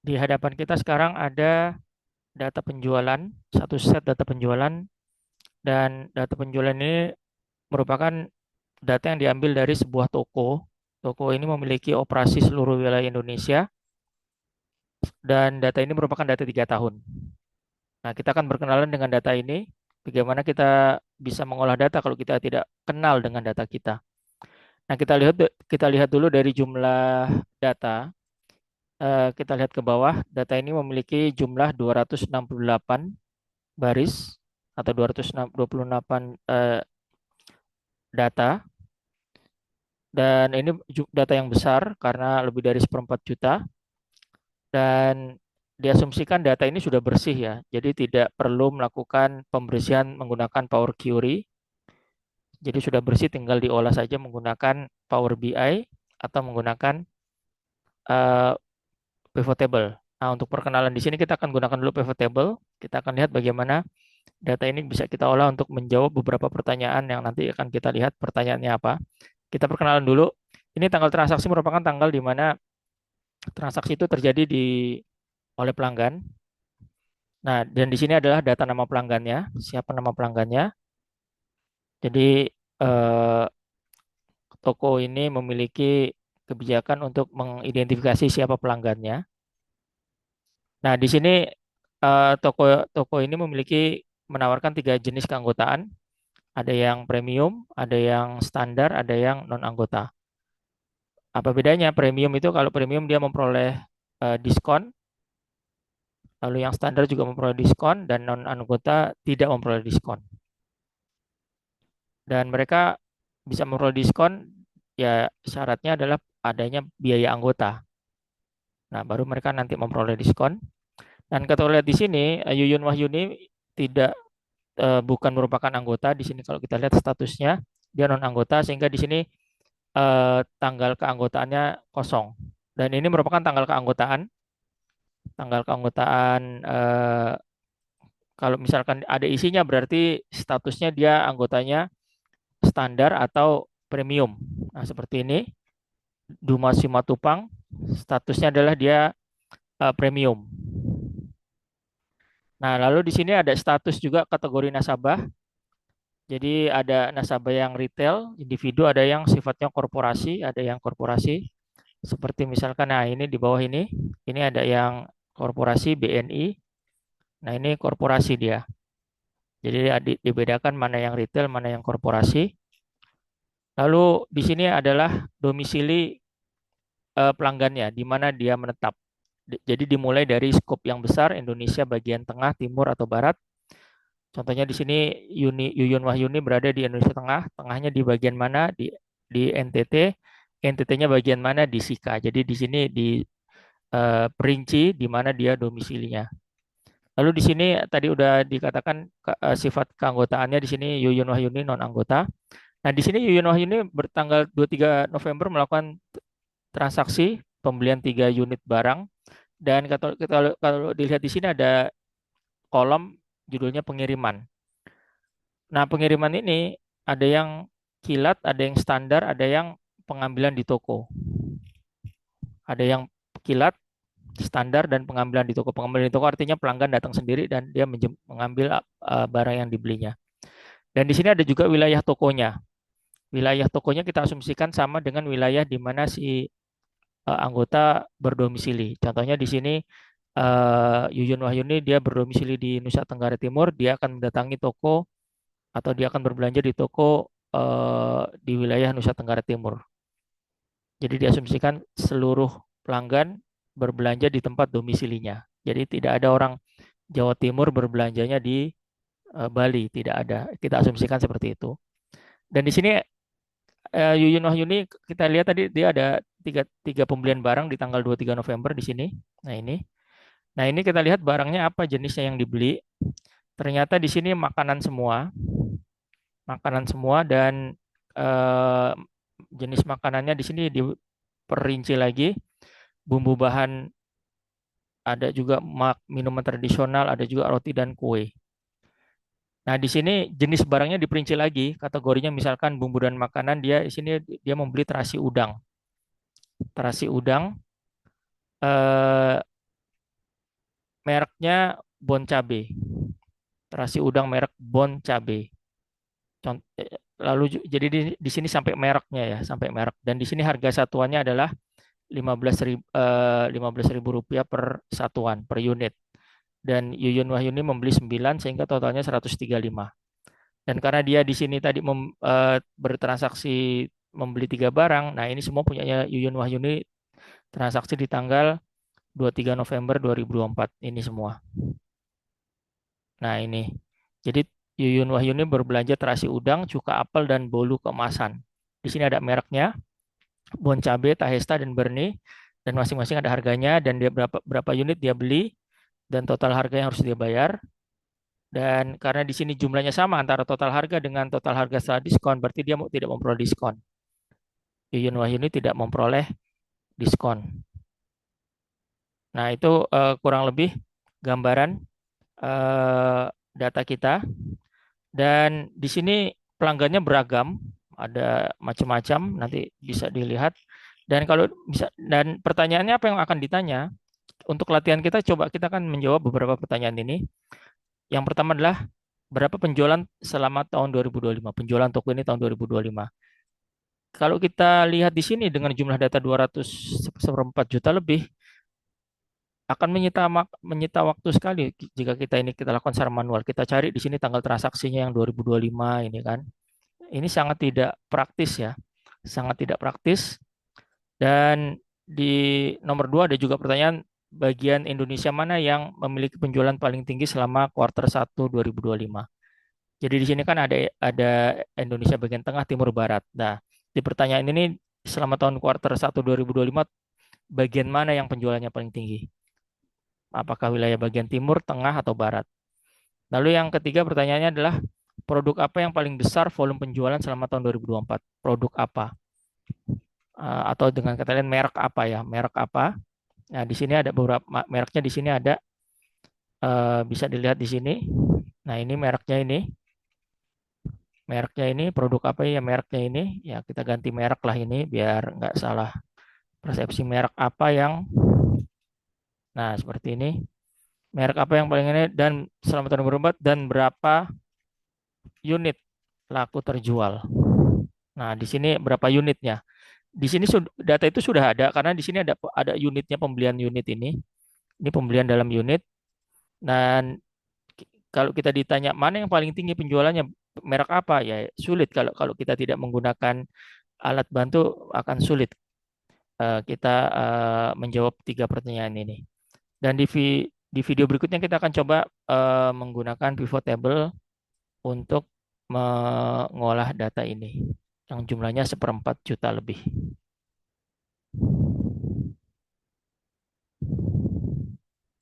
Di hadapan kita sekarang ada data penjualan, satu set data penjualan, dan data penjualan ini merupakan data yang diambil dari sebuah toko. Toko ini memiliki operasi seluruh wilayah Indonesia, dan data ini merupakan data 3 tahun. Nah, kita akan berkenalan dengan data ini. Bagaimana kita bisa mengolah data kalau kita tidak kenal dengan data kita. Nah, kita lihat dulu dari jumlah data. Kita lihat ke bawah, data ini memiliki jumlah 268 baris atau 228 data, dan ini data yang besar karena lebih dari 1,4 juta, dan diasumsikan data ini sudah bersih ya. Jadi tidak perlu melakukan pembersihan menggunakan Power Query. Jadi sudah bersih, tinggal diolah saja menggunakan Power BI atau menggunakan eh, pivot table. Nah, untuk perkenalan di sini kita akan gunakan dulu pivot table. Kita akan lihat bagaimana data ini bisa kita olah untuk menjawab beberapa pertanyaan yang nanti akan kita lihat pertanyaannya apa. Kita perkenalan dulu. Ini tanggal transaksi merupakan tanggal di mana transaksi itu terjadi oleh pelanggan. Nah, dan di sini adalah data nama pelanggannya, siapa nama pelanggannya. Jadi eh, toko ini memiliki kebijakan untuk mengidentifikasi siapa pelanggannya. Nah, di sini toko toko ini menawarkan 3 jenis keanggotaan. Ada yang premium, ada yang standar, ada yang non anggota. Apa bedanya? Premium itu, kalau premium dia memperoleh diskon, lalu yang standar juga memperoleh diskon, dan non anggota tidak memperoleh diskon. Dan mereka bisa memperoleh diskon, ya syaratnya adalah adanya biaya anggota. Nah, baru mereka nanti memperoleh diskon. Dan kita lihat di sini, Yuyun Wahyuni tidak bukan merupakan anggota. Di sini kalau kita lihat statusnya, dia non anggota, sehingga di sini tanggal keanggotaannya kosong. Dan ini merupakan tanggal keanggotaan. Kalau misalkan ada isinya, berarti statusnya dia anggotanya standar atau premium. Nah, seperti ini, Duma Simatupang, statusnya adalah dia premium. Nah, lalu di sini ada status juga kategori nasabah. Jadi ada nasabah yang retail, individu, ada yang sifatnya korporasi, ada yang korporasi. Seperti misalkan, nah ini di bawah ini ada yang korporasi BNI. Nah, ini korporasi dia. Jadi dibedakan mana yang retail, mana yang korporasi. Lalu di sini adalah domisili pelanggannya, di mana dia menetap. Jadi dimulai dari skop yang besar, Indonesia bagian tengah, timur, atau barat. Contohnya di sini Yuyun Wahyuni berada di Indonesia Tengah, tengahnya di bagian mana? Di NTT, NTT-nya bagian mana? Di Sika. Jadi di sini perinci di mana dia domisilinya. Lalu di sini tadi udah dikatakan sifat keanggotaannya, di sini Yuyun Wahyuni non anggota. Nah, di sini Yuyun Wahyuni bertanggal 23 November melakukan transaksi pembelian 3 unit barang, dan kalau dilihat di sini ada kolom judulnya pengiriman. Nah, pengiriman ini ada yang kilat, ada yang standar, ada yang pengambilan di toko. Ada yang kilat, standar, dan pengambilan di toko. Pengambilan di toko artinya pelanggan datang sendiri dan dia mengambil barang yang dibelinya. Dan di sini ada juga wilayah tokonya. Wilayah tokonya kita asumsikan sama dengan wilayah di mana si anggota berdomisili. Contohnya di sini Yuyun Wahyuni dia berdomisili di Nusa Tenggara Timur, dia akan mendatangi toko atau dia akan berbelanja di toko di wilayah Nusa Tenggara Timur. Jadi diasumsikan seluruh pelanggan berbelanja di tempat domisilinya. Jadi tidak ada orang Jawa Timur berbelanjanya di Bali, tidak ada. Kita asumsikan seperti itu. Dan di sini Yuyun Wahyuni kita lihat tadi dia ada tiga pembelian barang di tanggal 23 November di sini. Nah, ini. Nah, ini kita lihat barangnya apa jenisnya yang dibeli. Ternyata di sini makanan semua, dan eh, jenis makanannya di sini diperinci lagi. Bumbu bahan ada juga, minuman tradisional, ada juga roti dan kue. Nah, di sini jenis barangnya diperinci lagi, kategorinya misalkan bumbu dan makanan, dia di sini dia membeli terasi udang. Terasi udang, eh, mereknya Bon Cabe. Terasi udang merek Bon Cabe. Lalu jadi di sini sampai mereknya ya, sampai merek. Dan di sini harga satuannya adalah 15.000 rupiah per satuan, per unit. Dan Yuyun Wahyuni membeli 9 sehingga totalnya 135. Dan karena dia di sini tadi bertransaksi membeli 3 barang, nah ini semua punyanya Yuyun Wahyuni, transaksi di tanggal 23 November 2024 ini semua. Nah ini, jadi Yuyun Wahyuni berbelanja terasi udang, cuka apel, dan bolu keemasan. Di sini ada mereknya, Bon Cabe, Tahesta, dan Berni, dan masing-masing ada harganya dan dia berapa unit dia beli dan total harga yang harus dia bayar. Dan karena di sini jumlahnya sama antara total harga dengan total harga setelah diskon, berarti dia tidak memperoleh diskon. Yuyun Wahyuni tidak memperoleh diskon. Nah, itu kurang lebih gambaran eh, data kita. Dan di sini pelanggannya beragam, ada macam-macam, nanti bisa dilihat. Dan kalau bisa, dan pertanyaannya apa yang akan ditanya? Untuk latihan kita, coba kita akan menjawab beberapa pertanyaan ini. Yang pertama adalah berapa penjualan selama tahun 2025? Penjualan toko ini tahun 2025. Kalau kita lihat di sini dengan jumlah data 200 seperempat juta lebih, akan menyita waktu sekali jika kita lakukan secara manual. Kita cari di sini tanggal transaksinya yang 2025 ini kan. Ini sangat tidak praktis ya. Sangat tidak praktis. Dan di nomor 2 ada juga pertanyaan bagian Indonesia mana yang memiliki penjualan paling tinggi selama kuartal 1 2025. Jadi di sini kan ada Indonesia bagian tengah, timur, barat. Nah, di pertanyaan ini selama tahun kuartal 1 2025 bagian mana yang penjualannya paling tinggi? Apakah wilayah bagian timur, tengah, atau barat? Lalu yang ketiga pertanyaannya adalah produk apa yang paling besar volume penjualan selama tahun 2024? Produk apa? Atau dengan kata lain merek apa ya? Merek apa? Nah, di sini ada beberapa mereknya di sini ada bisa dilihat di sini. Nah, ini mereknya ini. Mereknya ini produk apa ya mereknya ini? Ya, kita ganti merek lah ini biar nggak salah persepsi merek apa yang nah seperti ini. Merek apa yang paling ini dan selama tahun berobat dan berapa unit laku terjual. Nah, di sini berapa unitnya? Di sini data itu sudah ada karena di sini ada unitnya pembelian unit ini. Ini pembelian dalam unit dan kalau kita ditanya mana yang paling tinggi penjualannya merek apa ya sulit kalau kalau kita tidak menggunakan alat bantu akan sulit kita menjawab 3 pertanyaan ini. Dan di video berikutnya kita akan coba menggunakan pivot table untuk mengolah data ini yang jumlahnya 1,4 juta lebih.